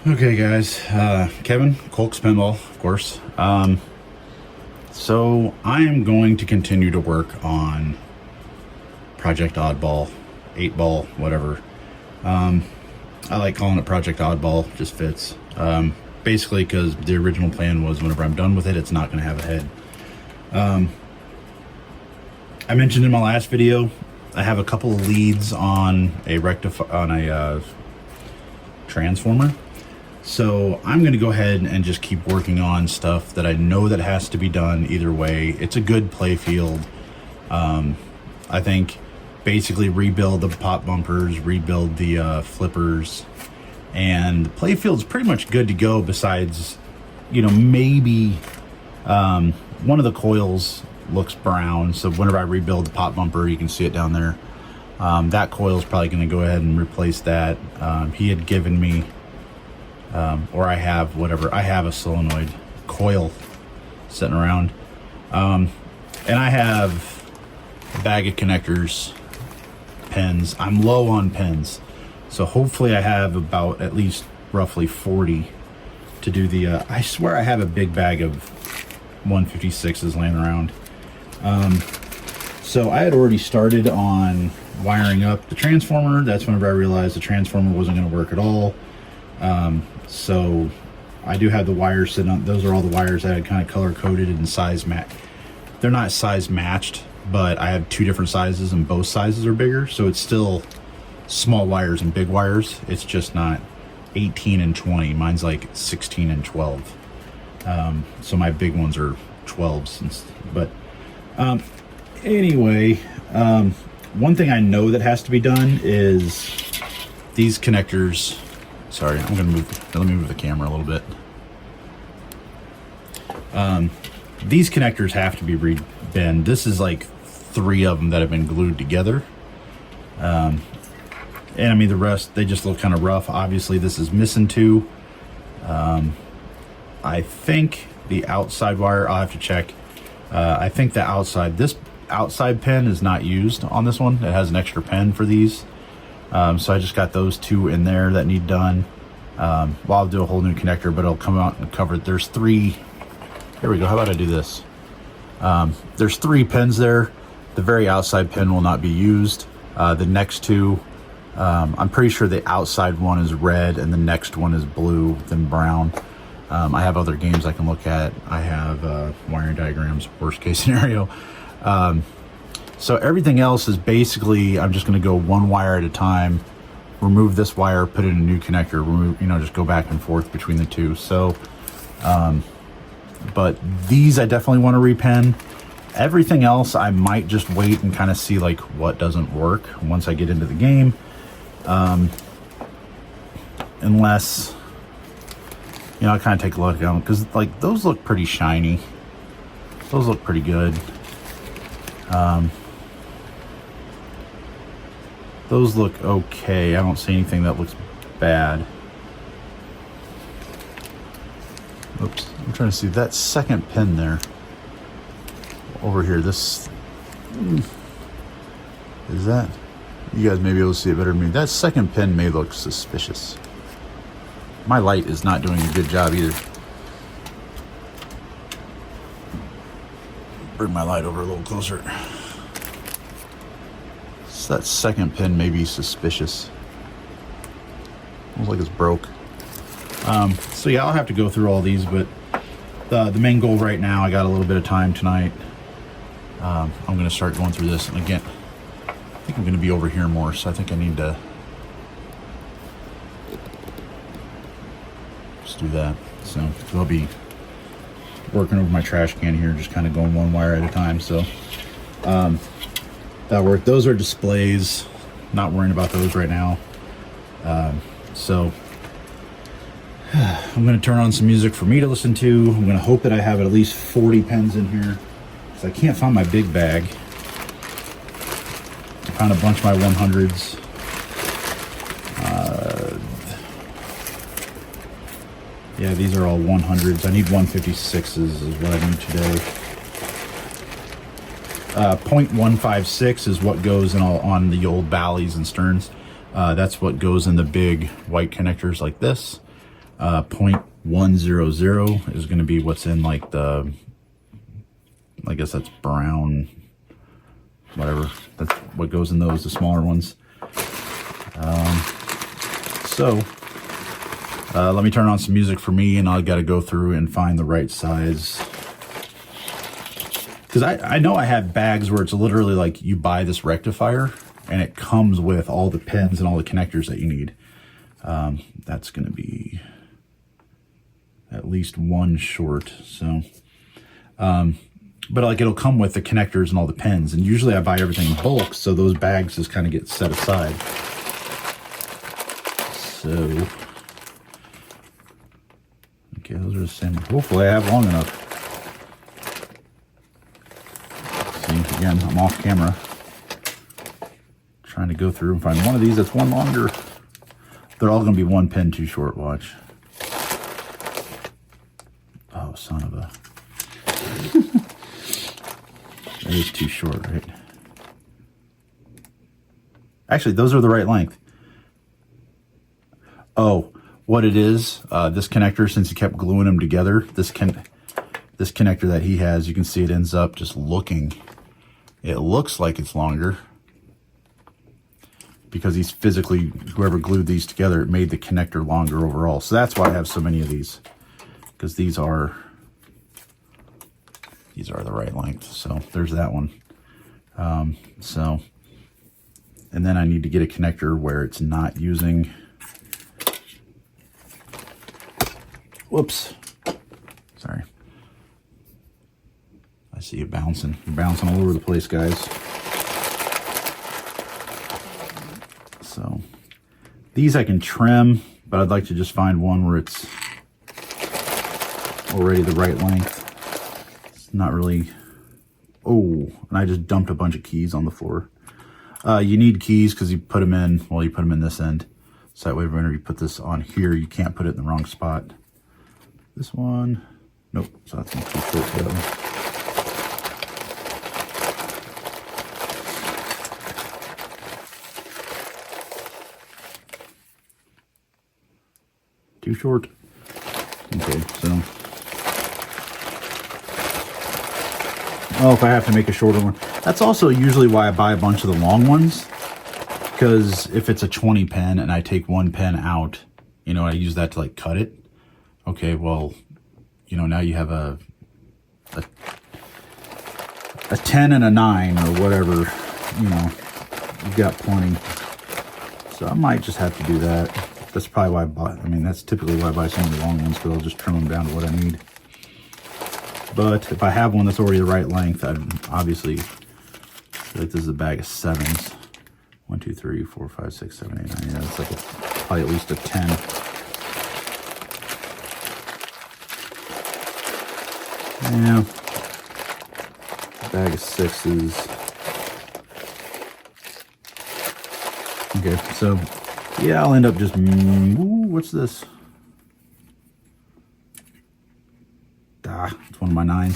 Okay guys, Kevin, Colks Pinball, of course. So I am going to continue to work on Project Oddball, 8-ball, whatever. I like calling it Project Oddball, just fits. Basically because the original plan was whenever I'm done with it, it's not going to have a head. I mentioned in my last video, I have a couple of leads on a transformer. So I'm going to go ahead and just keep working on stuff that I know that has to be done either way. It's a good play field. I think basically rebuild the pop bumpers, rebuild the flippers, and the play field's pretty much good to go besides, you know, maybe one of the coils looks brown. So whenever I rebuild the pop bumper, you can see it down there. That coil is probably going to go ahead and replace that. He had given me or I have a solenoid coil sitting around, and I have a bag of connectors, pins. I'm low on pins, so hopefully I have about at least roughly 40 to do the I swear I have a big bag of 156s laying around. So I had already started on wiring up the transformer. That's whenever I realized the transformer wasn't going to work at all. So I do have the wires sitting on. Those are all the wires that I had kind of color coded and size match. They're not size matched, but I have two different sizes and both sizes are bigger. So it's still small wires and big wires. It's just not 18 and 20. Mine's like 16 and 12. So my big ones are 12s. But anyway, one thing I know that has to be done is these connectors. Sorry, let me move the camera a little bit. These connectors have to be re-bent. This is like 3 of them that have been glued together. And I mean, the rest, they just look kind of rough. Obviously, this is missing 2. I think the outside wire, I'll have to check. I think this outside pin is not used on this one. It has an extra pin for these. So I just got those 2 in there that need done. Well, I'll do a whole new connector, but it'll come out and cover it. There's 3. Here we go. How about I do this? There's 3 pins there. The very outside pin will not be used. The next 2, I'm pretty sure the outside one is red and the next one is blue, then brown. I have other games I can look at. I have wiring diagrams, worst case scenario. So everything else is basically, I'm just going to go one wire at a time, remove this wire, put in a new connector, remove, you know, just go back and forth between the 2. So, but these I definitely want to repin. Everything else I might just wait and kind of see like what doesn't work once I get into the game. Unless, you know, I kind of take a look at them because like those look pretty shiny. Those look pretty good. Those look okay. I don't see anything that looks bad. Oops, I'm trying to see that second pin there. Over here, this... Is that... You guys may be able to see it better than me. That second pin may look suspicious. My light is not doing a good job either. Bring my light over a little closer. So that second pin may be suspicious. Looks like it's broke. So yeah, I'll have to go through all these, but the main goal right now, I got a little bit of time tonight. I'm going to start going through this, and again, I think I'm going to be over here more, so I think I need to just do that. So I'll be working over my trash can here, just kind of going one wire at a time. So that worked. Those are displays, not worrying about those right now. So I'm going to turn on some music for me to listen to. I'm going to hope that I have at least 40 pens in here, because I can't find my big bag. I found a bunch of my 100s. Yeah, these are all 100s. I need 156s is what I need today. 0.156 is what goes in on the old Bally's and Stearns. That's what goes in the big white connectors like this. .100 is going to be what's in like the, I guess that's brown, whatever. That's what goes in those, the smaller ones. Let me turn on some music for me, and I've got to go through and find the right size. Because I know I have bags where it's literally like you buy this rectifier and it comes with all the pins and all the connectors that you need. That's going to be at least one short. So, but like it'll come with the connectors and all the pins. And usually I buy everything in bulk, so those bags just kind of get set aside. So, okay, those are the same. Hopefully I have long enough. See, again, I'm off camera. Trying to go through and find one of these that's one longer. They're all going to be one pin too short, watch. Oh, son of a... That is too short, right? Actually, those are the right length. Oh, what it is, this connector, since he kept gluing them together, this connector that he has, you can see it ends up just looking... It looks like it's longer. Because he's physically, whoever glued these together, it made the connector longer overall. So that's why I have so many of these, because these are the right length. So there's that one. And then I need to get a connector where it's not using, whoops, sorry. I see you bouncing. You're bouncing all over the place, guys. So these I can trim, but I'd like to just find one where it's already the right length. It's not really, oh, and I just dumped a bunch of keys on the floor. You need keys because you put them in, well, you put them in this end. So that way whenever you put this on here, you can't put it in the wrong spot. This one, nope, so that's not too short for that one. Too short. Okay, so. Oh, if I have to make a shorter one. That's also usually why I buy a bunch of the long ones. Because if it's a 20 pin and I take one pin out, you know, I use that to like cut it. Okay, well, you know, now you have a 10 and a 9 or whatever, you know, you've got plenty. So I might just have to do that. That's probably why I buy, I mean, that's typically why I buy some of the long ones, because I'll just trim them down to what I need. But if I have one that's already the right length, I'd obviously, feel like this is a bag of 7s. 1, 2, 3, 4, 5, 6, 7, 8, 9. Yeah, it's like probably at least a 10. Yeah. A bag of 6s. Okay, so yeah, I'll end up just, ooh, what's this? It's one of my 9s.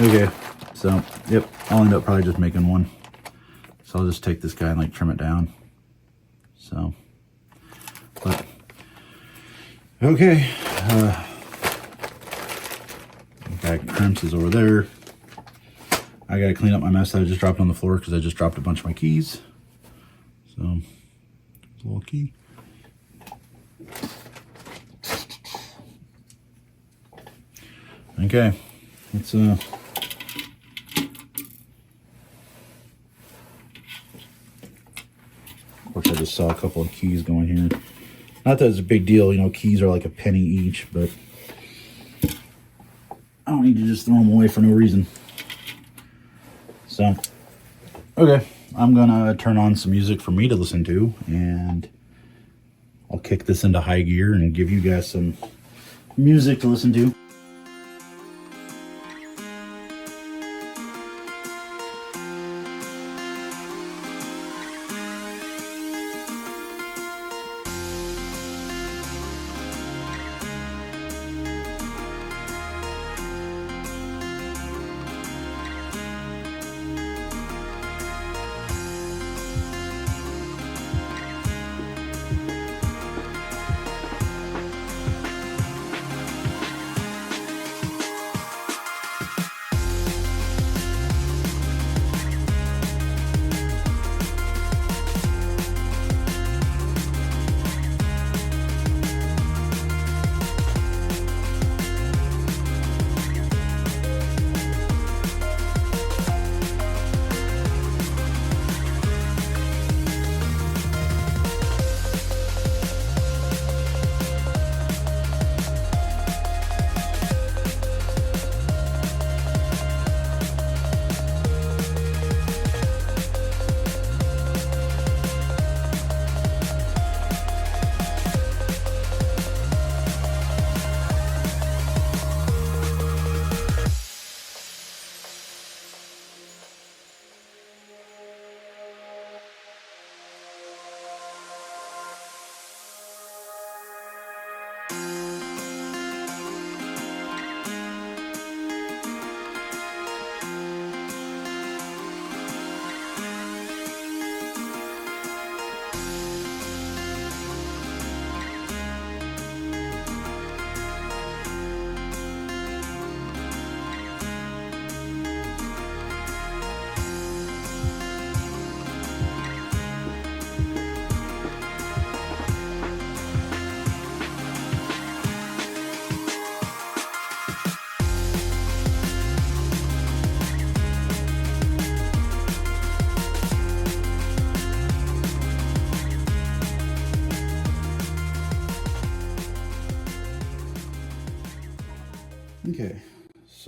Okay, so, yep, I'll end up probably just making one. So I'll just take this guy and like trim it down. So, but, okay. Bag of crimps is over there. I gotta clean up my mess that I just dropped on the floor because I just dropped a bunch of my keys. So, a little key. Okay, let's of course I just saw a couple of keys going here. Not that it's a big deal, you know, keys are like a penny each, but I don't need to just throw them away for no reason. So, okay, I'm gonna turn on some music for me to listen to, and I'll kick this into high gear and give you guys some music to listen to.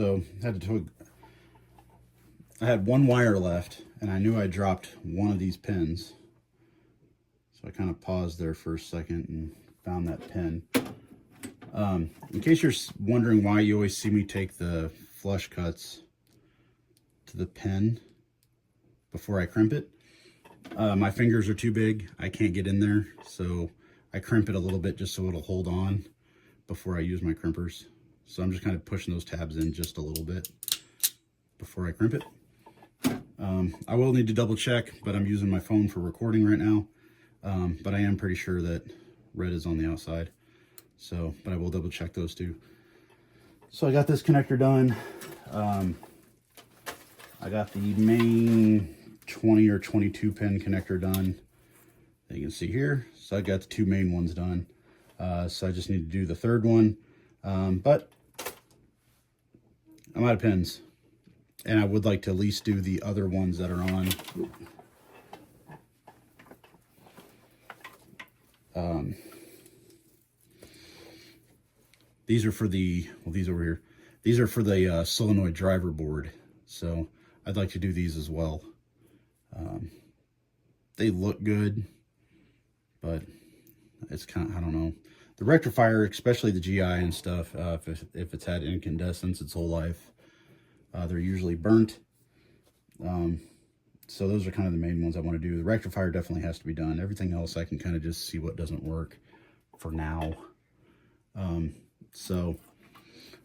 So I had one wire left, and I knew I dropped one of these pins. So I kind of paused there for a second and found that pin. In case you're wondering why you always see me take the flush cuts to the pin before I crimp it, my fingers are too big. I can't get in there, so I crimp it a little bit just so it'll hold on before I use my crimpers. So I'm just kind of pushing those tabs in just a little bit before I crimp it. I will need to double check, but I'm using my phone for recording right now. But I am pretty sure that red is on the outside. So, but I will double check those two. So I got this connector done. I got the main 20 or 22 pin connector done. You can see here. So I got the two main ones done. So I just need to do the third one. But I'm out of pins. And I would like to at least do the other ones that are on. These are for the, well, these over here. These are for the solenoid driver board. So I'd like to do these as well. They look good, but it's kind of, I don't know. The rectifier, especially the GI and stuff, if it's had incandescence its whole life, they're usually burnt. So those are kind of the main ones I want to do. The rectifier definitely has to be done. Everything else I can kind of just see what doesn't work for now. So,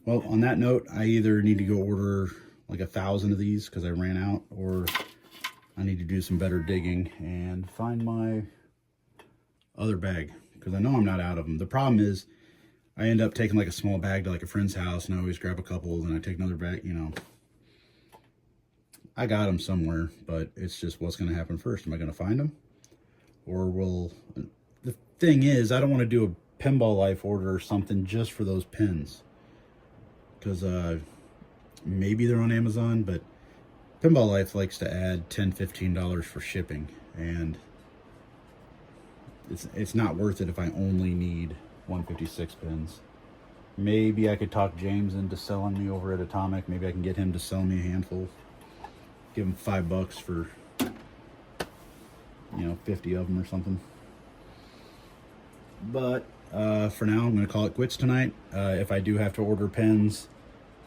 well, on that note, I either need to go order like 1,000 of these because I ran out, or I need to do some better digging and find my other bag, because I know I'm not out of them. The problem is I end up taking like a small bag to like a friend's house, and I always grab a couple, and I take another bag, you know. I got them somewhere, but it's just what's going to happen first. Am I going to find them? Or will... The thing is, I don't want to do a Pinball Life order or something just for those pins. Because maybe they're on Amazon, but Pinball Life likes to add $10, $15 for shipping. And it's not worth it if I only need 156 pins. Maybe I could talk James into selling me over at Atomic. Maybe I can get him to sell me a handful. Give him $5 for, you know, 50 of them or something. But for now, I'm going to call it quits tonight. If I do have to order pins,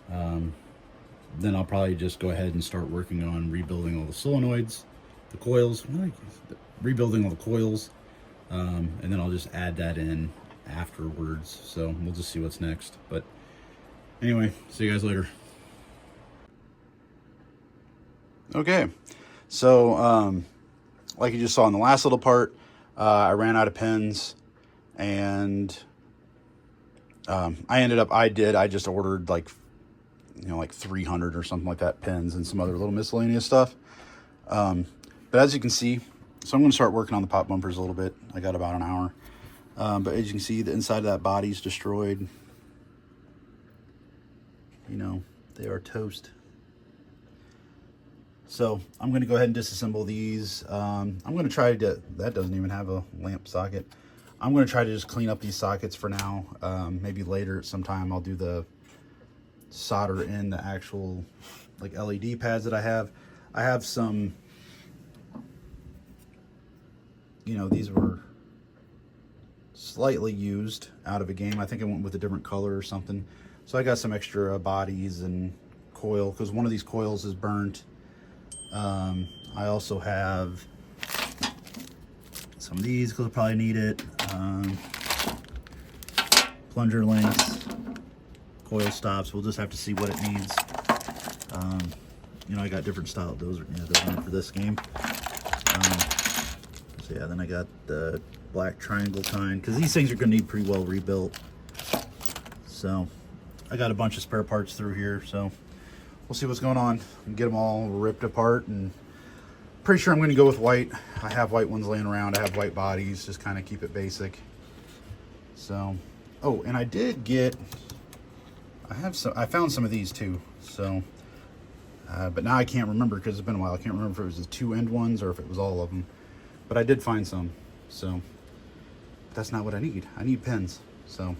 then I'll probably just go ahead and start working on rebuilding all the solenoids, the coils, rebuilding all the coils, and then I'll just add that in afterwards. So we'll just see what's next. But anyway, see you guys later. Okay, so like you just saw in the last little part, I ran out of pins, and I just ordered like, you know, like 300 or something like that pins and some other little miscellaneous stuff. But as you can see, so I'm going to start working on the pop bumpers a little bit. I got about an hour. But as you can see, the inside of that body's destroyed. You know, they are toast. So I'm going to go ahead and disassemble these. I'm going to try to, that doesn't even have a lamp socket. I'm going to try to just clean up these sockets for now. Maybe later sometime I'll do the solder in the actual like LED pads that I have. I have some, you know, these were slightly used out of a game. I think I went with a different color or something. So I got some extra bodies and coil, because one of these coils is burnt. I also have some of these because I'll probably need it. Plunger links, coil stops. We'll just have to see what it needs. You know, I got different style. Those are for this game. So yeah, then I got the black triangle kind, because these things are going to need pretty well rebuilt. So I got a bunch of spare parts through here. So we'll see what's going on and get them all ripped apart. And pretty sure I'm going to go with white. I have white ones laying around. I have white bodies, just kind of keep it basic. So, oh, and I did get, I found some of these too. So, but now I can't remember because it's been a while. I can't remember if it was the two end ones or if it was all of them. But I did find some. So, that's not what I need. I need pins. So,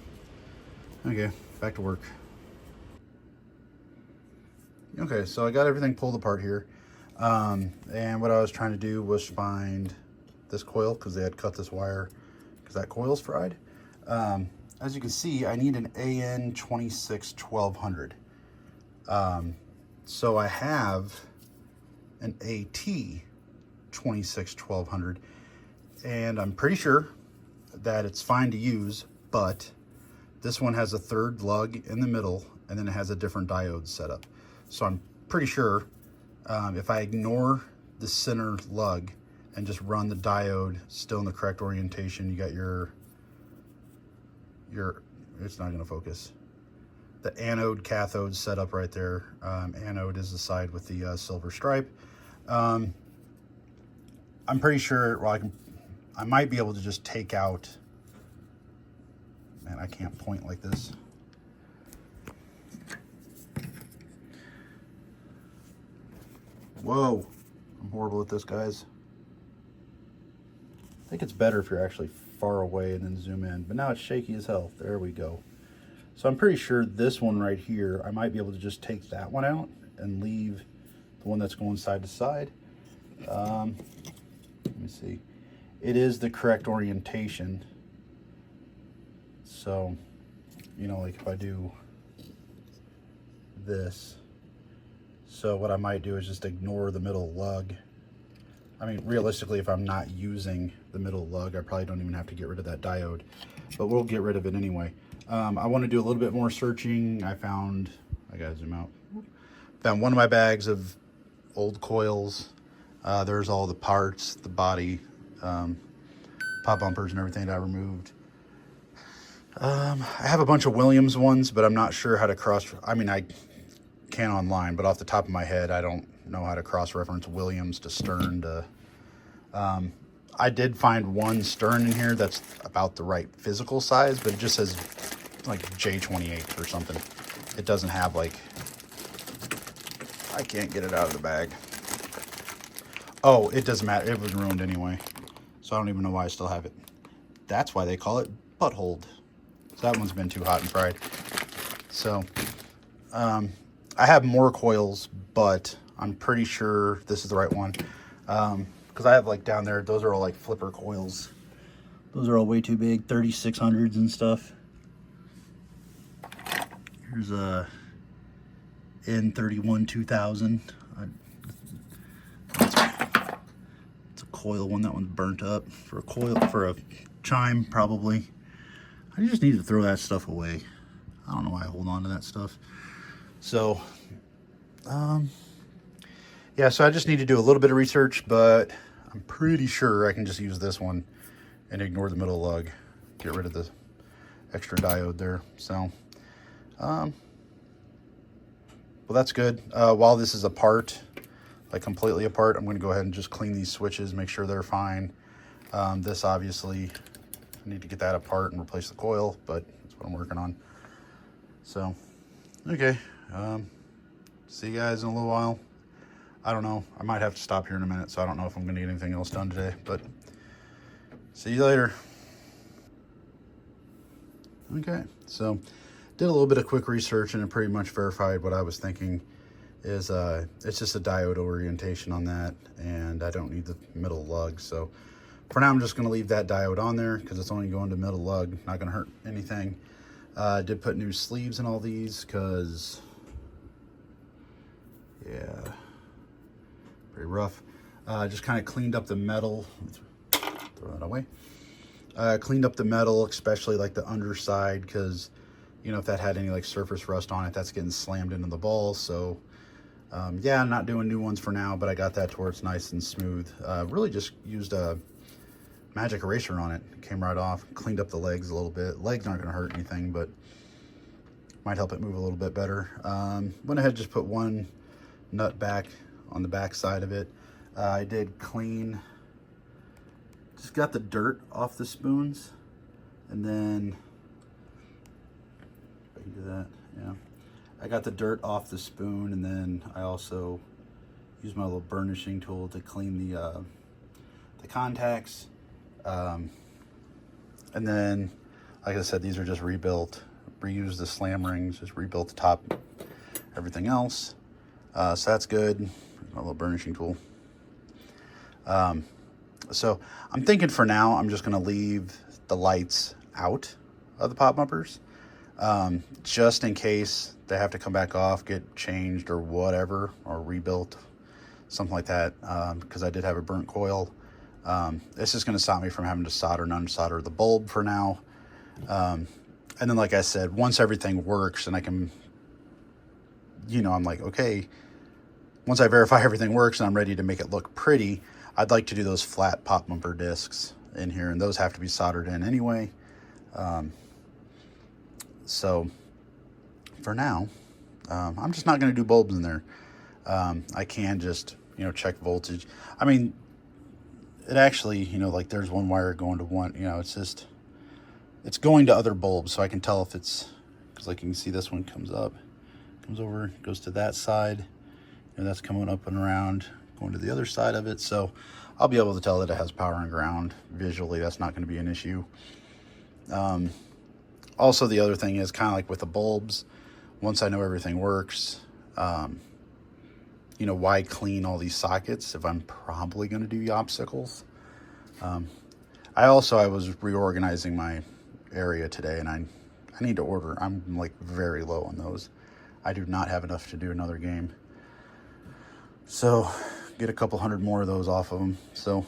okay, back to work. Okay, so I got everything pulled apart here. And what I was trying to do was find this coil because they had cut this wire because that coil's fried. As you can see, I need an AN 26 1200. So I have an AT 26 1200, and I'm pretty sure that it's fine to use, but this one has a third lug in the middle, and then it has a different diode setup. So I'm pretty sure if I ignore the center lug and just run the diode still in the correct orientation, you got your it's not going to focus. The anode cathode setup right there. Anode is the side with the silver stripe. I'm pretty sure, well, I might be able to just take out, man, I can't point like this. Whoa, I'm horrible at this, guys. I think it's better if you're actually far away and then zoom in, but now it's shaky as hell. There we go. So I'm pretty sure this one right here, I might be able to just take that one out and leave the one that's going side to side. Let me see. It is the correct orientation. So, you know, like if I do this, so what I might do is just ignore the middle lug. I mean, realistically, if I'm not using the middle lug, I probably don't even have to get rid of that diode, but we'll get rid of it anyway. I want to do a little bit more searching. I gotta zoom out. Found one of my bags of old coils. There's all the parts, the body, pop bumpers and everything that I removed. I have a bunch of Williams ones, but I'm not sure how to I mean, I can online, but off the top of my head, I don't know how to cross-reference Williams to Stern to... I did find one Stern in here that's about the right physical size, but it just says like J28 or something. It doesn't have like... I can't get it out of the bag. Oh, it doesn't matter. It was ruined anyway. So I don't even know why I still have it. That's why they call it butthold. So that one's been too hot and fried. So, I have more coils, but I'm pretty sure this is the right one. Because I have like down there, those are all like flipper coils. Those are all way too big, 3600s and stuff. Here's a N31 2000. It's a coil one. That one's burnt up. For a chime probably. I just need to throw that stuff away. I don't know why I hold on to that stuff. So, yeah, so I just need to do a little bit of research, but I'm pretty sure I can just use this one and ignore the middle lug. Get rid of the extra diode there. So, well, that's good. While this is apart, like completely apart, I'm going to go ahead and just clean these switches, make sure they're fine. This obviously, I need to get that apart and replace the coil, but that's what I'm working on. So, okay. See you guys in a little while. I don't know. I might have to stop here in a minute, so I don't know if I'm going to get anything else done today, but see you later. Okay, so did a little bit of quick research and it pretty much verified what I was thinking is it's just a diode orientation on that, and I don't need the middle lug. So for now, I'm just going to leave that diode on there because it's only going to middle lug, not going to hurt anything. I did put new sleeves in all these because, yeah, pretty rough. Just kind of cleaned up the metal. Throw that away. Cleaned up the metal, especially like the underside, because, you know, if that had any like surface rust on it, that's getting slammed into the ball. So, yeah, I'm not doing new ones for now, but I got that to where it's nice and smooth. Really just used a magic eraser on it. It came right off. Cleaned up the legs a little bit. Legs aren't going to hurt anything, but might help it move a little bit better. Went ahead and just put one nut back on the back side of it. I did clean, just got the dirt off the spoons, and then, if I can do that, yeah. I got the dirt off the spoon, and then I also used my little burnishing tool to clean the contacts. And then, like I said, these are just rebuilt, reused the slam rings, just rebuilt the top, everything else. So that's good. A little burnishing tool. So I'm thinking for now, I'm just going to leave the lights out of the pop bumpers, just in case they have to come back off, get changed or whatever, or rebuilt, something like that, because I did have a burnt coil. It's just going to stop me from having to solder and unsolder the bulb for now. And then, like I said, once everything works and I can, I'm like, okay, once I verify everything works and I'm ready to make it look pretty, I'd like to do those flat pop bumper discs in here, and those have to be soldered in anyway. So for now, I'm just not going to do bulbs in there. I can just, check voltage. I mean, it actually, like there's one wire going to one, it's going to other bulbs. So I can tell if it's, because like you can see this one comes up, comes over, goes to that side, and that's coming up and around, going to the other side of it. So I'll be able to tell that it has power and ground visually. That's not going to be an issue. Also, the other thing is kind of like with the bulbs, once I know everything works, why clean all these sockets if I'm probably going to do obstacles? I was reorganizing my area today, and I need to order. I'm like very low on those. I do not have enough to do another game. So get a couple hundred more of those off of them. So,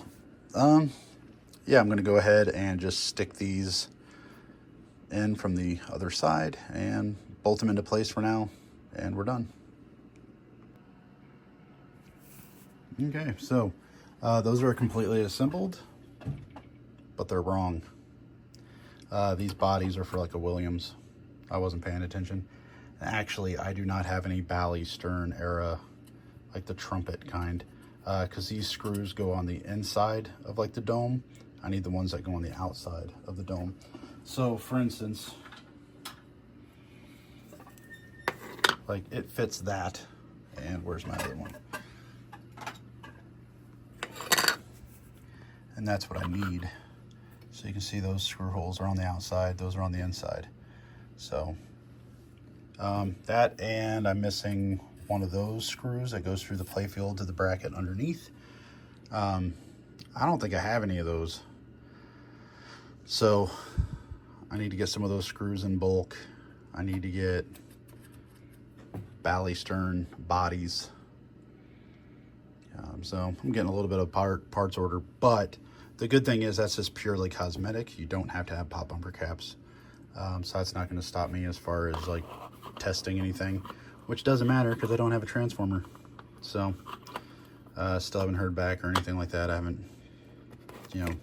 yeah, I'm going to go ahead and just stick these in from the other side and bolt them into place for now, and we're done. Okay, so those are completely assembled, but they're wrong. These bodies are for like a Williams. I wasn't paying attention. Actually, I do not have any Bally Stern era, like the trumpet kind, because these screws go on the inside of like the dome. I need the ones that go on the outside of the dome. So for instance, like it fits that, and where's my other one? And that's what I need. So you can see those screw holes are on the outside, those are on the inside. So that, and I'm missing one of those screws that goes through the playfield to the bracket underneath. I don't think I have any of those. So I need to get some of those screws in bulk. I need to get Bally Stern bodies. So I'm getting a little bit of parts order, but the good thing is that's just purely cosmetic. You don't have to have pop bumper caps. So that's not going to stop me as far as like testing anything, which doesn't matter because I don't have a transformer. So still haven't heard back or anything like that. I haven't, I don't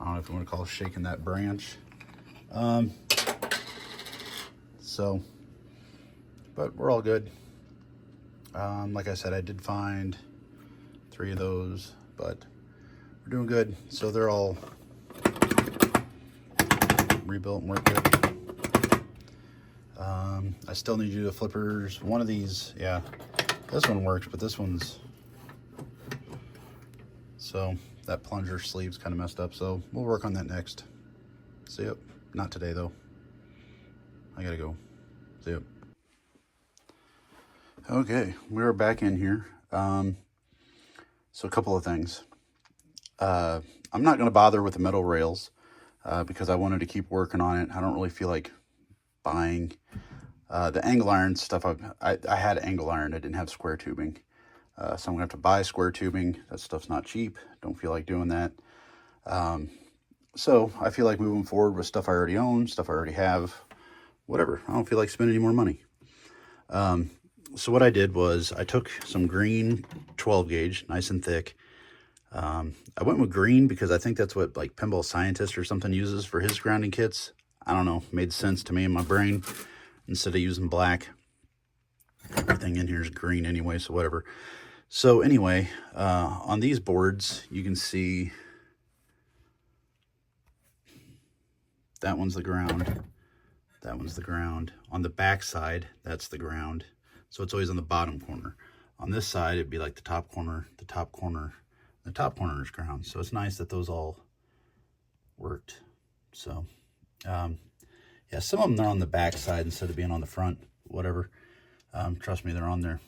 know if you want to call it shaking that branch. So, but we're all good. Like I said, I did find 3 of those, but we're doing good. So they're all rebuilt and work good. I still need to do the flippers. One of these, yeah, this one works, but this one's, so that plunger sleeve's kind of messed up. So we'll work on that next. See ya. Not today though. I gotta go. See ya. Okay, we're back in here. So a couple of things. I'm not going to bother with the metal rails because I wanted to keep working on it. I don't really feel like buying the angle iron stuff. I had angle iron. I didn't have square tubing. So I'm going to have to buy square tubing. That stuff's not cheap. Don't feel like doing that. So I feel like moving forward with stuff I already own, stuff I already have, whatever. I don't feel like spending any more money. So what I did was I took some green 12 gauge, nice and thick. I went with green because I think that's what like Pinball Scientist or something uses for his grounding kits. I don't know, made sense to me in my brain instead of using black. Everything in here is green anyway, so whatever. So anyway, on these boards, you can see that one's the ground. That one's the ground. On the back side, that's the ground. So it's always on the bottom corner. On this side, it'd be like the top corner, the top corner, the top corner is ground. So it's nice that those all worked. So, yeah, some of them are on the back side instead of being on the front, whatever. Trust me, they're on there.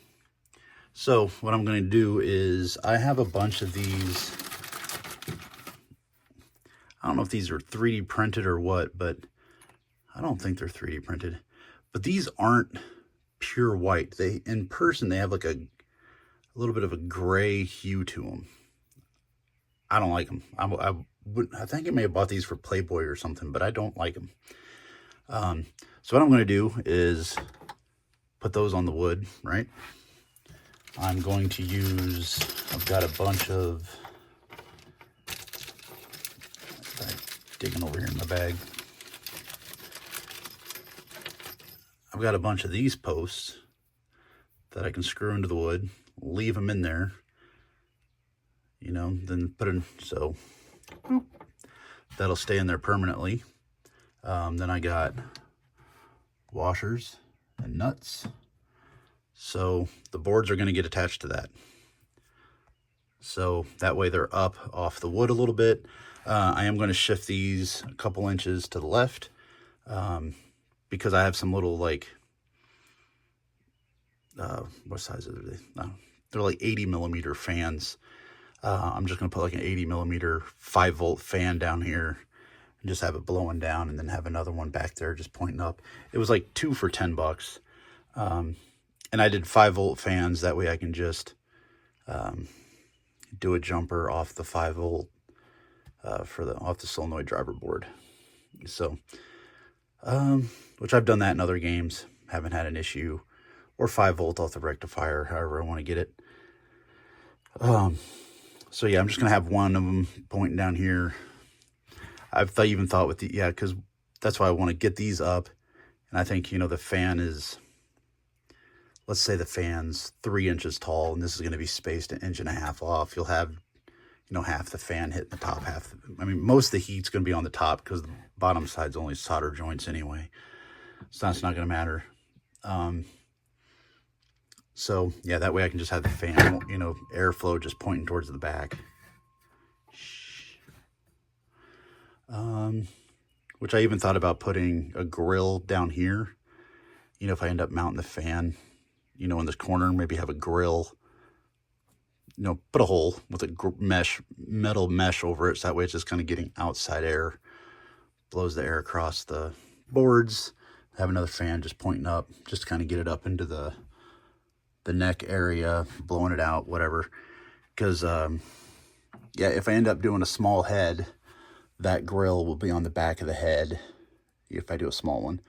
So what I'm going to do is I have a bunch of these. I don't know if these are 3D printed or what, but I don't think they're 3D printed. But these aren't pure white. They, in person, they have like a little bit of a gray hue to them. I don't like them. I think I may have bought these for Playboy or something, but I don't like them. So what I'm going to do is put those on the wood, right? I'm going to use, I've got a bunch of, digging over here in my bag. I've got a bunch of these posts that I can screw into the wood, leave them in there, you know, then put in, so boop, that'll stay in there permanently. Then I got washers and nuts. So the boards are going to get attached to that. So that way they're up off the wood a little bit. I am going to shift these a couple inches to the left because I have some little like, what size are they? They're like 80 millimeter fans. I'm just going to put like an 80 millimeter 5-volt fan down here and just have it blowing down, and then have another one back there just pointing up. It was like 2 for $10. And I did 5-volt fans. That way I can just do a jumper off the 5-volt off the solenoid driver board. So, which I've done that in other games, haven't had an issue. Or 5-volt off the rectifier, however I want to get it. So yeah, I'm just gonna have one of them pointing down here. I've even thought with the, yeah, because that's why I want to get these up. And I think, you know, the fan is, let's say the fan's 3 inches tall, and this is going to be spaced 1.5 inches off. You'll have, you know, half the fan hitting the top half. I mean, most of the heat's going to be on the top because the bottom side's only solder joints anyway. So that's not going to matter. So yeah, that way I can just have the fan, you know, airflow just pointing towards the back. Which I even thought about putting a grill down here. You know, if I end up mounting the fan, you know, in this corner, maybe have a grill, you know, put a hole with a metal mesh over it. So that way it's just kind of getting outside air, blows the air across the boards. Have another fan just pointing up, just to kind of get it up into the neck area, blowing it out, whatever. Because, yeah, if I end up doing a small head, that grill will be on the back of the head. If I do a small one,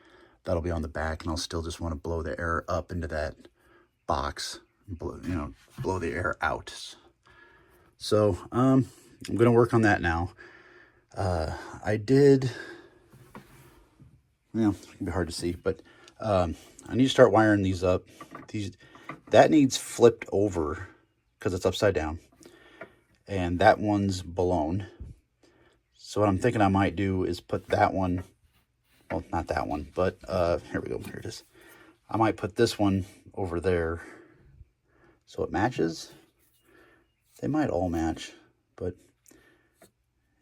that'll be on the back, and I'll still just want to blow the air up into that box, blow the air out. So I'm gonna work on that now. I did, it can be hard to see, but I need to start wiring these up. That needs flipped over because it's upside down, and that one's blown. So what I'm thinking I might do is put that one, well, not that one, but here we go, here it is. I might put this one over there so it matches. They might all match, but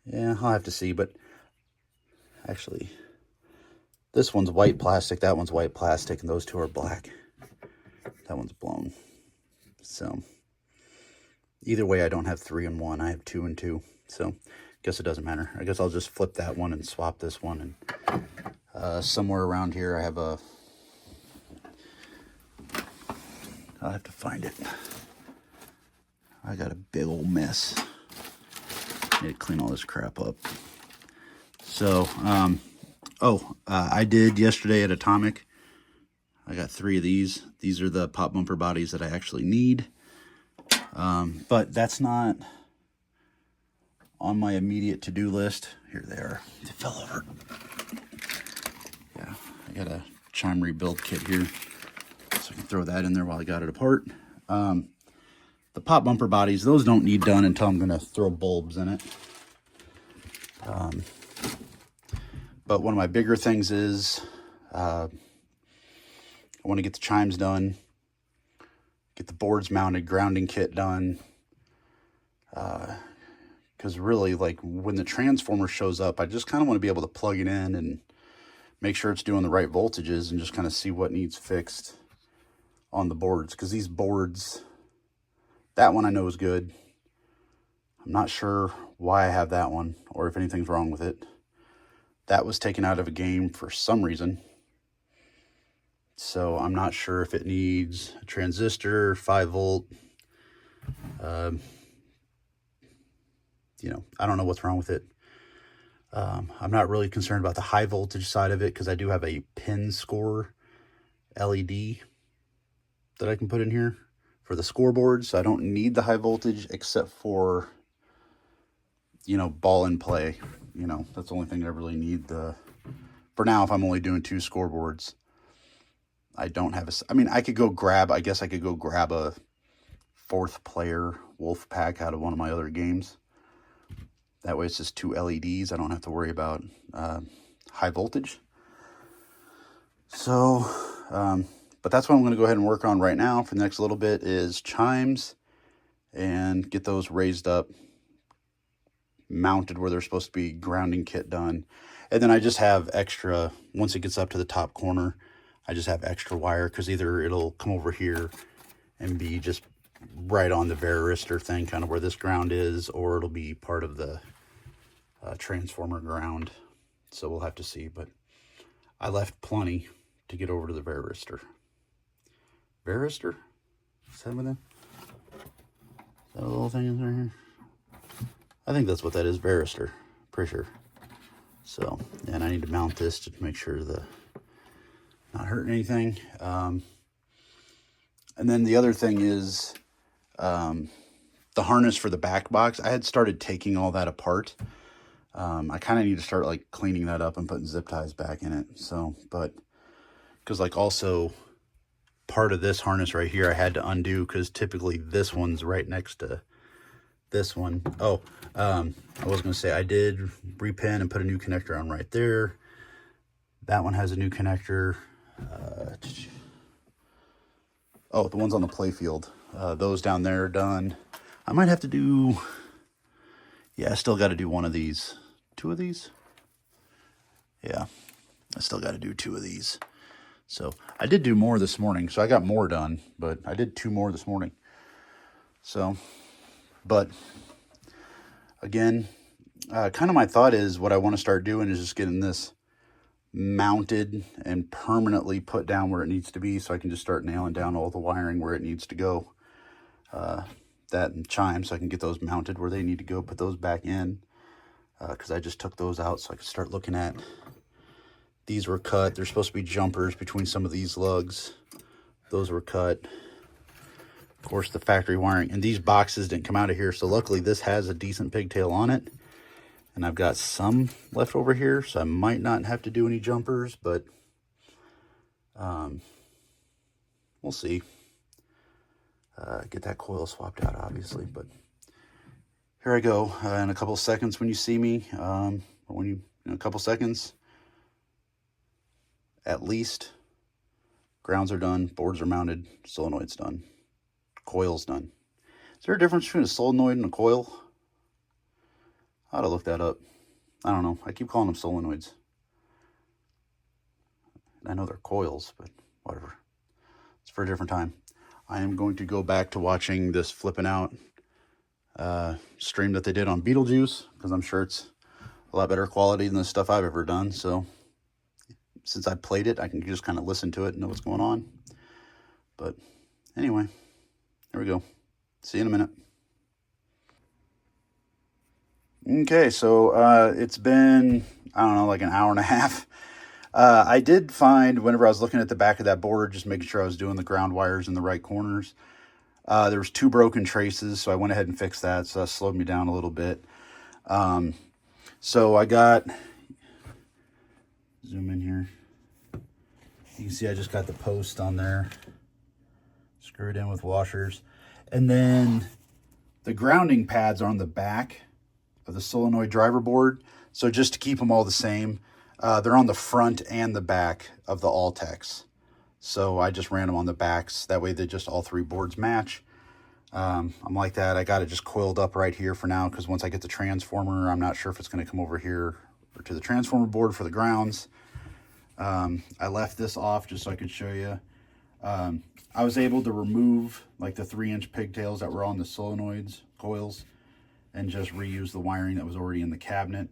yeah, I'll have to see. But actually, this one's white plastic, that one's white plastic, and those two are black. That one's blown. So either way, I don't have 3 and 1, I have 2 and 2. So guess it doesn't matter. I guess I'll just flip that one and swap this one. And somewhere around here I have I'll have to find it. I got a big old mess. Need to clean all this crap up. So, I did yesterday at Atomic. I got 3 of these. These are the pop bumper bodies that I actually need. But that's not on my immediate to-do list. Here they are. They fell over. Yeah, I got a chime rebuild kit here, so I can throw that in there while I got it apart. The pop bumper bodies, those don't need done until I'm going to throw bulbs in it. But one of my bigger things is I want to get the chimes done, get the boards mounted, grounding kit done. Because really, like, when the transformer shows up, I just kind of want to be able to plug it in and make sure it's doing the right voltages and just kind of see what needs fixed on the boards. Because these boards, That one I know is good. I'm not sure why I have that one or if anything's wrong with it. That was taken out of a game for some reason. So I'm not sure if it needs a transistor, 5 volt. You know, I don't know what's wrong with it. I'm not really concerned about the high voltage side of it because I do have a pin score LED that I can put in here for the scoreboard. So I don't need the high voltage except for, you know, ball and play. You know, that's the only thing I really need. For now, if I'm only doing 2 scoreboards, I don't have I mean, I guess I could go grab a 4th player wolf pack out of one of my other games. That way it's just 2 LEDs. I don't have to worry about high voltage. So, but that's what I'm going to go ahead and work on right now for the next little bit is chimes and get those raised up, mounted where they're supposed to be, grounding kit done. And then I just have extra, once it gets up to the top corner, I just have extra wire because either it'll come over here and be just right on the varistor thing, kind of where this ground is, or it'll be part of the transformer ground. So we'll have to see, but I left plenty to get over to the varistor. Varistor? Is that what that? Is that a little thing in here? I think that's what that is, varistor. Pretty sure. So, and I need to mount this to make sure the not hurting anything. And then the other thing is the harness for the back box. I had started taking all that apart. I kind of need to start like cleaning that up and putting zip ties back in it. So, but because like also part of this harness right here I had to undo because typically this one's right next to this one. Oh, I was going to say I did repin and put a new connector on right there. That one has a new connector. Oh, the ones on the play field. Those down there are done. I might have to do... Yeah, I still got to do one of these. 2 of these? Yeah, I still got to do 2 of these. So I did do more this morning, so I got more done, but I did 2 more this morning. So, but again, kind of my thought is what I want to start doing is just getting this mounted and permanently put down where it needs to be so I can just start nailing down all the wiring where it needs to go. That and chimes, so I can get those mounted where they need to go, put those back in, because I just took those out so I could start looking at. These were cut. There's supposed to be jumpers between some of these lugs. Those were cut. Of course, the factory wiring. And these boxes didn't come out of here, so luckily this has a decent pigtail on it. And I've got some left over here, so I might not have to do any jumpers, but we'll see. Get that coil swapped out, obviously, but here I go. In a couple of seconds when you see me, or when you, in a couple seconds, at least, grounds are done, boards are mounted, solenoid's done, coil's done. Is there a difference between a solenoid and a coil? I ought to look that up. I don't know. I keep calling them solenoids. I know they're coils, but whatever. It's for a different time. I am going to go back to watching this flipping out stream that they did on Beetlejuice, because I'm sure it's a lot better quality than the stuff I've ever done. So since I played it, I can just kind of listen to it and know what's going on. But anyway, there we go. See you in a minute. Okay, so it's been, I don't know, like an hour and a half. I did find, whenever I was looking at the back of that board, just making sure I was doing the ground wires in the right corners, there was 2 broken traces, so I went ahead and fixed that, so that slowed me down a little bit. So I got, zoom in here, you can see I just got the post on there, screwed in with washers, and then the grounding pads are on the back of the solenoid driver board, so just to keep them all the same, they're on the front and the back of the Altex. So I just ran them on the backs. That way they just all 3 boards match. I'm like that. I got it just coiled up right here for now, because once I get the transformer, I'm not sure if it's going to come over here or to the transformer board for the grounds. I left this off just so I could show you. I was able to remove like the 3-inch pigtails that were on the solenoids coils and just reuse the wiring that was already in the cabinet.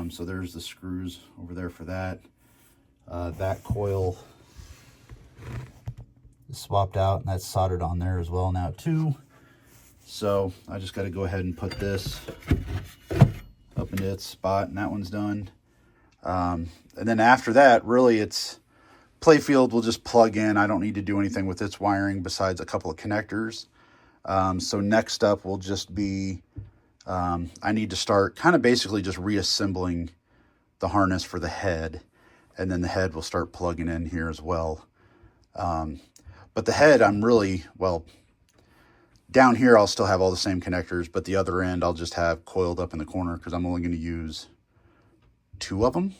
So there's the screws over there for that. That coil is swapped out, and that's soldered on there as well now too. So I just got to go ahead and put this up into its spot, and that one's done. And then after that, really it's playfield will just plug in. I don't need to do anything with its wiring besides a couple of connectors. So next up will just be, I need to start kind of basically just reassembling the harness for the head, and then the head will start plugging in here as well. But the head, I'm really, well, down here I'll still have all the same connectors, but the other end I'll just have coiled up in the corner because I'm only going to use 2 of them.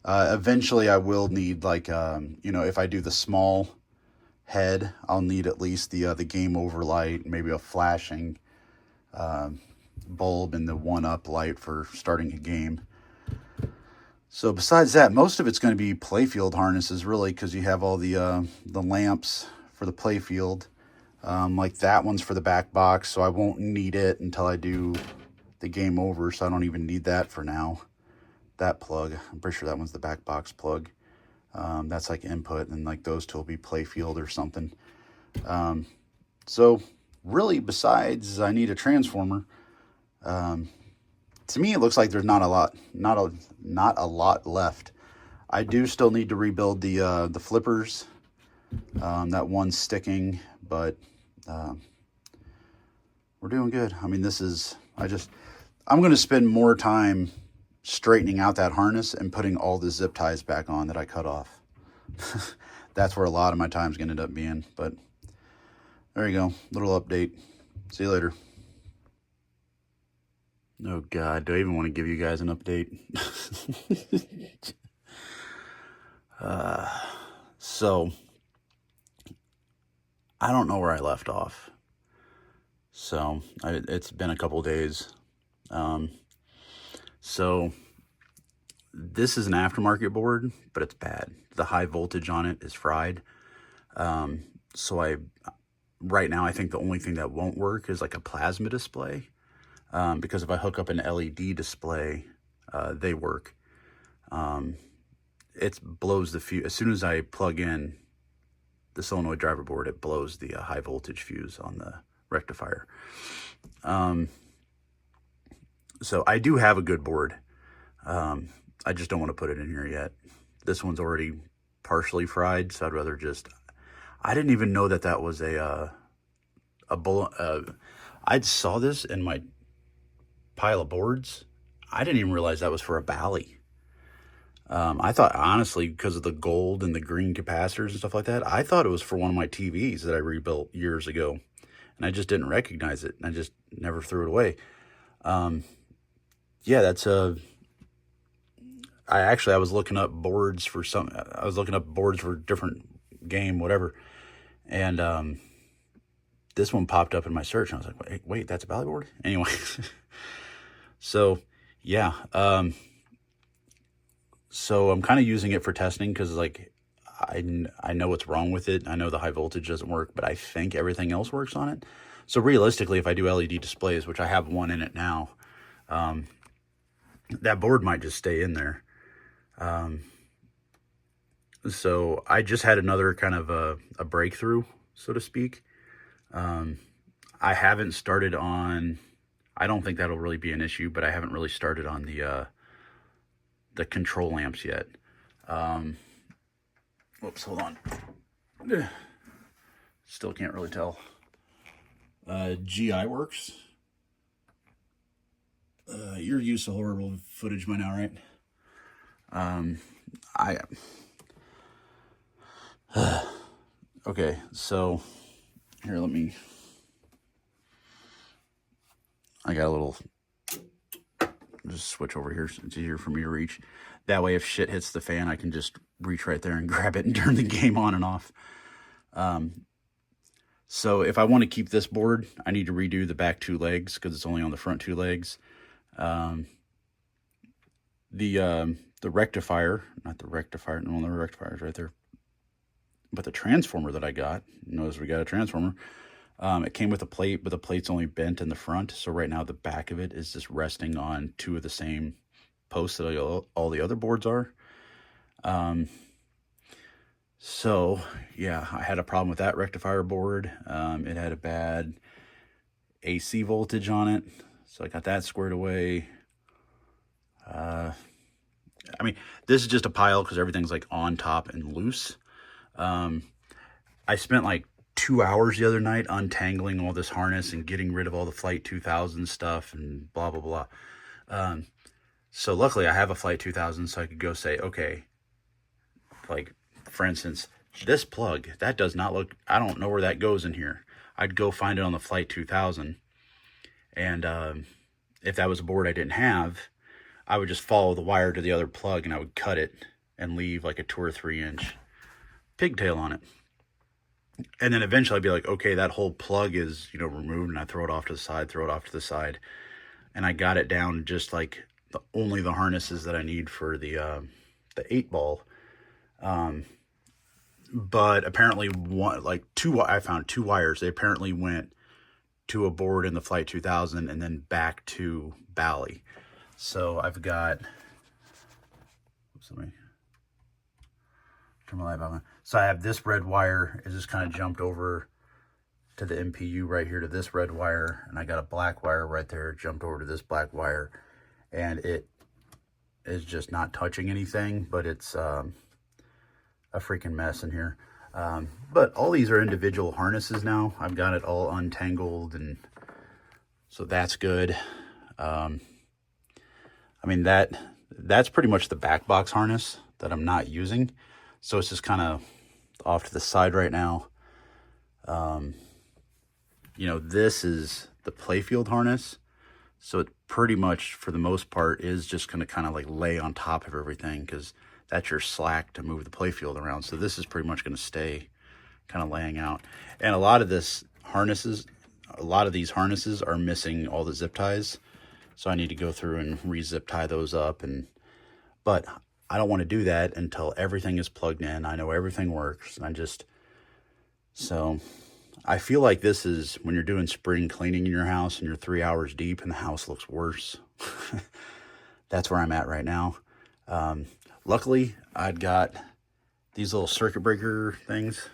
Eventually I will need like, you know, if I do the small head, I'll need at least the game over light, maybe a flashing bulb and the 1-up light for starting a game. So besides that, most of it's going to be playfield harnesses really, because you have all the lamps for the playfield. Like that one's for the back box, so I won't need it until I do the game over, so I don't even need that for now. That plug, I'm pretty sure that one's the back box plug. That's like input, and like those two will be playfield or something. So really, besides I need a transformer, to me it looks like there's not a lot left. I do still need to rebuild the flippers. That one's sticking, but we're doing good. I mean, this is, I'm going to spend more time straightening out that harness and putting all the zip ties back on that I cut off. That's where a lot of my time's going to end up being, but there you go. Little update. See you later. Oh God, do I even want to give you guys an update? So I don't know where I left off. So it's been a couple days. So this is an aftermarket board, but it's bad. The high voltage on it is fried. So right now I think the only thing that won't work is like a plasma display. Because if I hook up an LED display, they work. It blows the fuse. As soon as I plug in the solenoid driver board, it blows the high voltage fuse on the rectifier. So I do have a good board. I just don't want to put it in here yet. This one's already partially fried, so I'd rather just, I didn't even know that was a I saw this in my pile of boards. I didn't even realize that was for a Bally. I thought, honestly, because of the gold and the green capacitors and stuff like that, I thought it was for one of my TVs that I rebuilt years ago, and I just didn't recognize it, and I just never threw it away. Yeah, that's I was looking up boards for different game, whatever, and this one popped up in my search, and I was like, wait, that's a Bally board? Anyway, so yeah, so I'm kind of using it for testing because, like, I know what's wrong with it. I know the high voltage doesn't work, but I think everything else works on it. So realistically, if I do LED displays, which I have one in it now, that board might just stay in there. So I just had another kind of a breakthrough, so to speak. I haven't started on, I don't think that'll really be an issue, but I haven't really started on the control lamps yet. Whoops, hold on. Still can't really tell. GI works. You're used to horrible footage by now, right? Okay, so here, I got a little, just switch over here so it's easier for me to reach. That way, if shit hits the fan, I can just reach right there and grab it and turn the game on and off. So if I want to keep this board, I need to redo the back 2 legs because it's only on the front 2 legs. The rectifier, not the rectifier, no, the rectifier's right there. But the transformer that I got, notice we got a transformer, it came with a plate, but the plate's only bent in the front. So right now the back of it is just resting on two of the same posts that all the other boards are. So yeah, I had a problem with that rectifier board. It had a bad AC voltage on it. So I got that squared away. I mean, this is just a pile because everything's like on top and loose. I spent like 2 hours the other night untangling all this harness and getting rid of all the Flight 2000 stuff and blah, blah, blah. So luckily I have a Flight 2000, so I could go say, okay, like, for instance, this plug, that does not look, I don't know where that goes in here. I'd go find it on the Flight 2000. And if that was a board I didn't have, I would just follow the wire to the other plug and I would cut it and leave like a 2 or 3 inch pigtail on it. And then eventually I'd be like, okay, that whole plug is, you know, removed, and I throw it off to the side, throw it off to the side. And I got it down to just like only the harnesses that I need for the 8-ball. But apparently I found 2 wires. They apparently went to a board in the Flight 2000 and then back to Bally. So I've got, turn my light back on. So I have this red wire. It just kind of jumped over to the MPU right here to this red wire. And I got a black wire right there, jumped over to this black wire. And it is just not touching anything, but it's a freaking mess in here. But all these are individual harnesses now. I've got it all untangled, and so that's good. I mean, that's pretty much the back box harness that I'm not using. So it's just kind of off to the side right now. You know, this is the playfield harness. So it pretty much, for the most part, is just going to kind of like lay on top of everything, because that's your slack to move the playfield around. So this is pretty much going to stay kind of laying out. And a lot of these harnesses are missing all the zip ties. So I need to go through and re-zip tie those up. But I don't want to do that until everything is plugged in. I know everything works. So I feel like this is when you're doing spring cleaning in your house and you're 3 hours deep and the house looks worse. That's where I'm at right now. Luckily, I'd got these little circuit breaker things.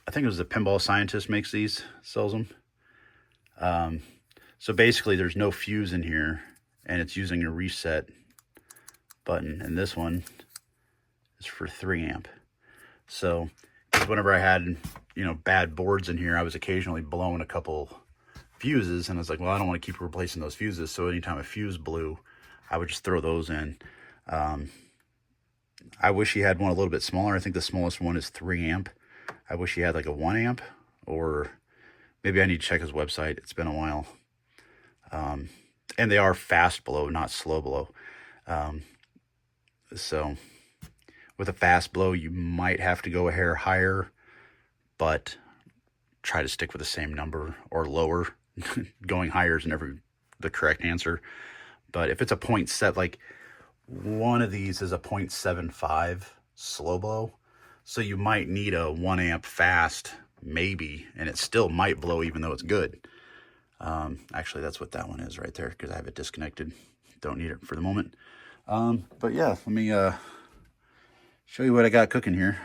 I think it was the Pinball Scientist makes these, sells them. So basically there's no fuse in here, and it's using a reset button. And this one is for 3 amp. So whenever I had, you know, bad boards in here, I was occasionally blowing a couple fuses, and I was like, well, I don't want to keep replacing those fuses. So anytime a fuse blew, I would just throw those in. I wish he had one a little bit smaller. I think the smallest one is 3 amp. I wish he had like a 1 amp, or maybe I need to check his website. It's been a while. And they are fast blow, not slow blow. So with a fast blow, you might have to go a hair higher, but try to stick with the same number or lower. Going higher is never the correct answer. But if it's a 0.7, like one of these is a 0.75 slow blow. So you might need a 1 amp fast, maybe, and it still might blow even though it's good. Actually, that's what that one is right there, because I have it disconnected. Don't need it for the moment. But yeah, let me show you what I got cooking here.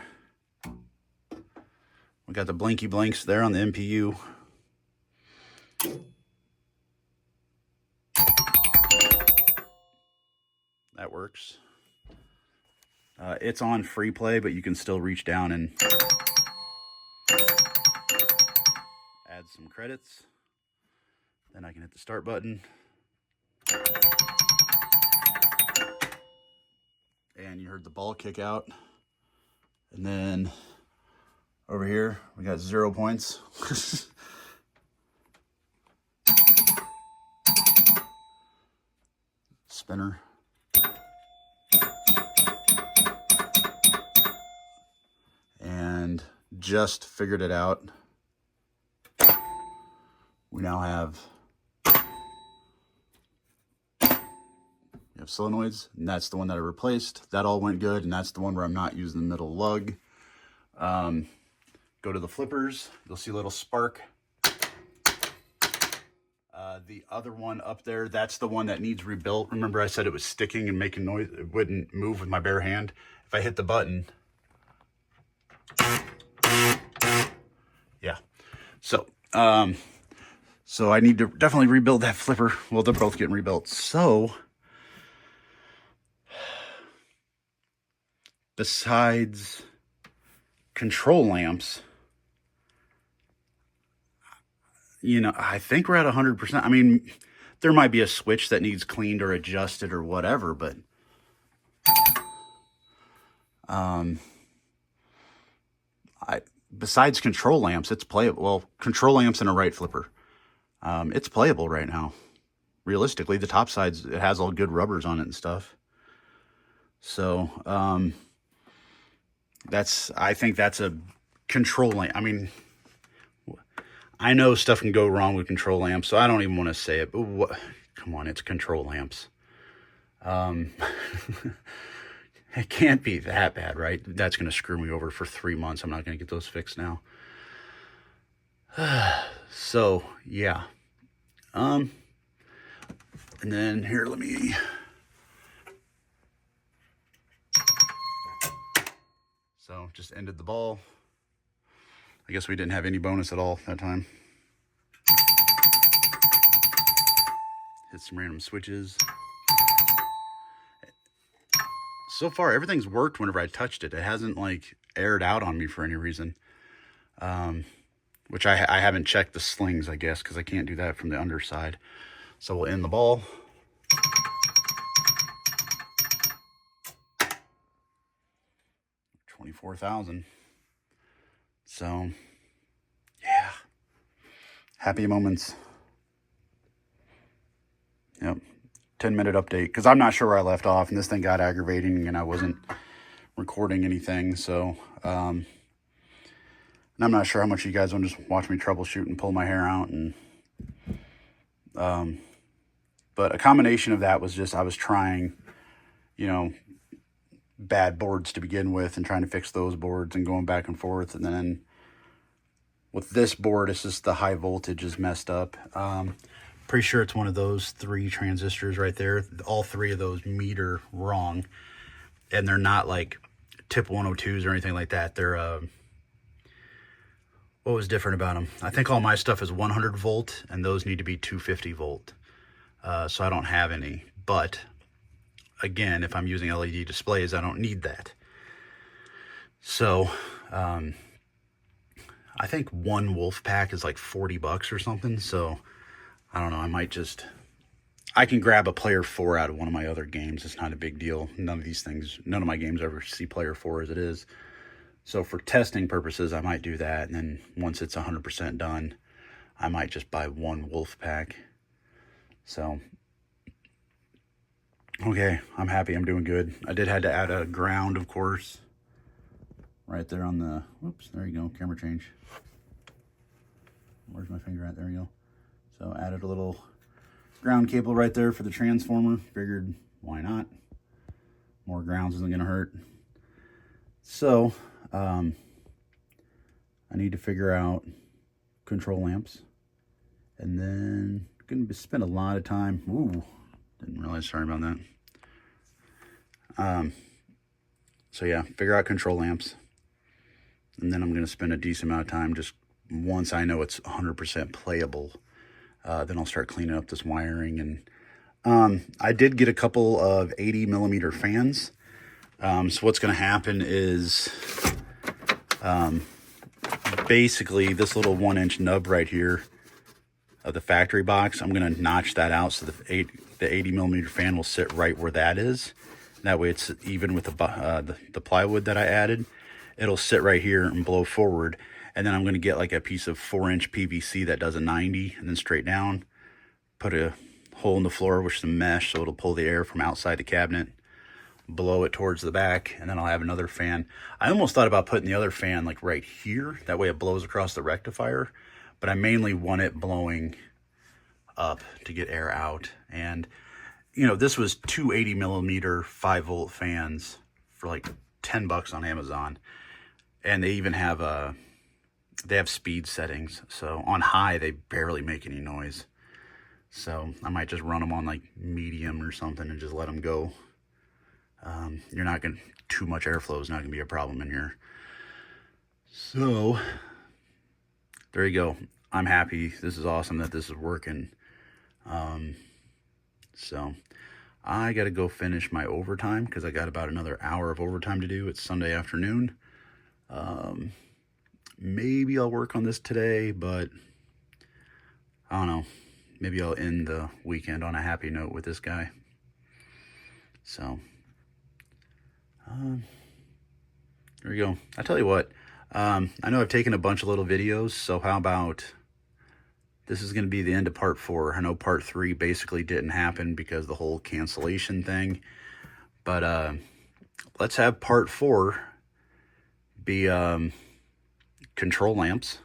We got the blinky blinks there on the MPU. That works. It's on free play, but you can still reach down and add some credits. Then I can hit the start button. And you heard the ball kick out. And then over here, we got 0 points. Spinner. And just figured it out. We now have solenoids, and that's the one that I replaced. That all went good, and that's the one where I'm not using the middle lug. Go to the flippers, you'll see a little spark. The other one up there, that's the one that needs rebuilt. Remember I said it was sticking and making noise, it wouldn't move with my bare hand. If I hit the button, yeah. So I need to definitely rebuild that flipper. Well, they're both getting rebuilt. So besides control lamps, you know, I think we're at 100%. I mean, there might be a switch that needs cleaned or adjusted or whatever, but besides control lamps, it's playable. Well, control lamps and a right flipper. It's playable right now. Realistically, the top sides, it has all good rubbers on it and stuff. So, I think that's a control lamp. I mean, I know stuff can go wrong with control lamps, so I don't even want to say it, but come on, it's control lamps. It can't be that bad, right? That's going to screw me over for 3 months. I'm not going to get those fixed now. So, yeah. And then here, let me... So, just ended the ball. I guess we didn't have any bonus at all that time. Hit some random switches. So far, everything's worked whenever I touched it. It hasn't, like, aired out on me for any reason. Which I haven't checked the slings, I guess, because I can't do that from the underside. So we'll end the ball. $24,000. So, yeah. Happy moments. Yep. 10-minute update, because I'm not sure where I left off, and this thing got aggravating, and I wasn't recording anything, so, and I'm not sure how much you guys want to just watch me troubleshoot and pull my hair out, and, but a combination of that was just, I was trying, you know, bad boards to begin with, and trying to fix those boards, and going back and forth, and then with this board, it's just the high voltage is messed up. Pretty sure it's one of those 3 transistors right there. All 3 of those meter wrong. And they're not like tip 102s or anything like that. They're, what was different about them? I think all my stuff is 100 volt and those need to be 250 volt. So I don't have any. But again, if I'm using LED displays, I don't need that. So, I think one wolf pack is like 40 bucks or something. So I don't know, I might just, I can grab a player 4 out of one of my other games. It's not a big deal. None of my games ever see player 4 as it is. So for testing purposes, I might do that. And then once it's 100% done, I might just buy one wolf pack. So, okay, I'm happy. I'm doing good. I did have to add a ground, of course. Right there on the, whoops, there you go, camera change. Where's my finger at? There you go. So added a little ground cable right there for the transformer. Figured, why not? More grounds isn't gonna hurt. So, I need to figure out control lamps. And then, gonna spend a lot of time, ooh, didn't realize, sorry about that. So yeah, figure out control lamps. And then I'm gonna spend a decent amount of time just once I know it's 100% playable. Then I'll start cleaning up this wiring. And I did get a couple of 80 millimeter fans. So what's going to happen is basically this little 1-inch nub right here of the factory box, I'm going to notch that out so the 80 millimeter fan will sit right where that is. That way it's even with the plywood that I added. It'll sit right here and blow forward. And then I'm going to get like a piece of 4-inch PVC that does a 90 and then straight down. Put a hole in the floor with some mesh so it'll pull the air from outside the cabinet. Blow it towards the back, and then I'll have another fan. I almost thought about putting the other fan like right here. That way it blows across the rectifier. But I mainly want it blowing up to get air out. And, you know, this was 280 millimeter 5-volt fans for like 10 bucks on Amazon. And they even have they have speed settings. So on high, they barely make any noise. So I might just run them on like medium or something and just let them go. You're not going to, too much airflow is not going to be a problem in here. So there you go. I'm happy. This is awesome that this is working. So I got to go finish my overtime because I got about another hour of overtime to do. It's Sunday afternoon. Maybe I'll work on this today, but I don't know. Maybe I'll end the weekend on a happy note with this guy. So, there we go. I tell you what, I know I've taken a bunch of little videos, so how about this is going to be the end of part 4. I know part 3 basically didn't happen because the whole cancellation thing, but let's have part 4 be control lamps,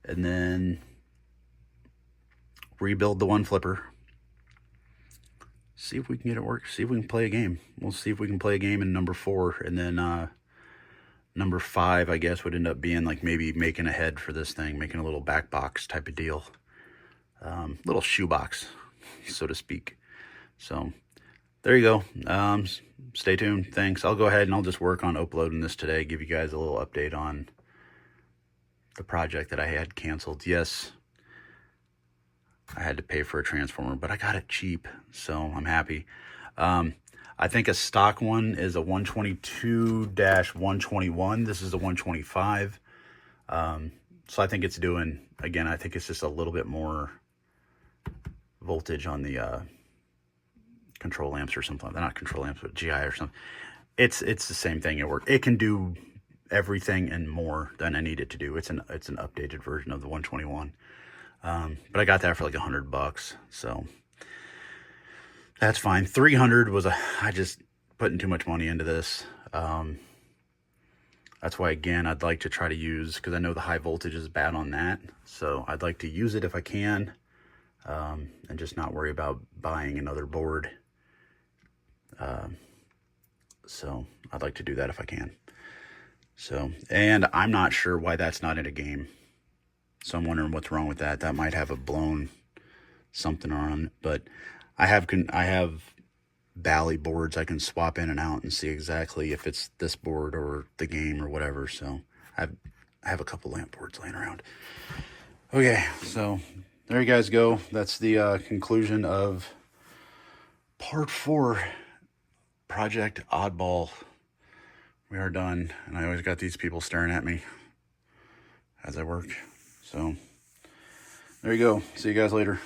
and then rebuild the one flipper. See if we can get it work. See if we can play a game. We'll see if we can play a game in number 4, and then number 5, I guess, would end up being like maybe making a head for this thing, making a little back box type of deal, little shoebox, so to speak. So there you go. Stay tuned. Thanks. I'll go ahead and I'll just work on uploading this today. Give you guys a little update on the project that I had canceled. Yes, I had to pay for a transformer, but I got it cheap, so I'm happy. I think a stock one is a 122-121. This is a 125. So I think it's doing, again, I think it's just a little bit more voltage on the control lamps or something. They're not control lamps, but GI or something. It's the same thing. It can do everything and more than I need it to do. It's an updated version of the 121. But I got that for like $100, so that's fine. 300 was I just putting too much money into this. That's why, again, I'd like to try to use, because I know the high voltage is bad on that, so I'd like to use it if I can, and just not worry about buying another board. So I'd like to do that if I can. So, and I'm not sure why that's not in a game. So I'm wondering what's wrong with that. That might have a blown something on it. But I have Bally boards I can swap in and out and see exactly if it's this board or the game or whatever. So I have a couple lamp boards laying around. Okay, so there you guys go. That's the conclusion of part 4, Project Oddball. We are done, and I always got these people staring at me as I work. So there you go. See you guys later.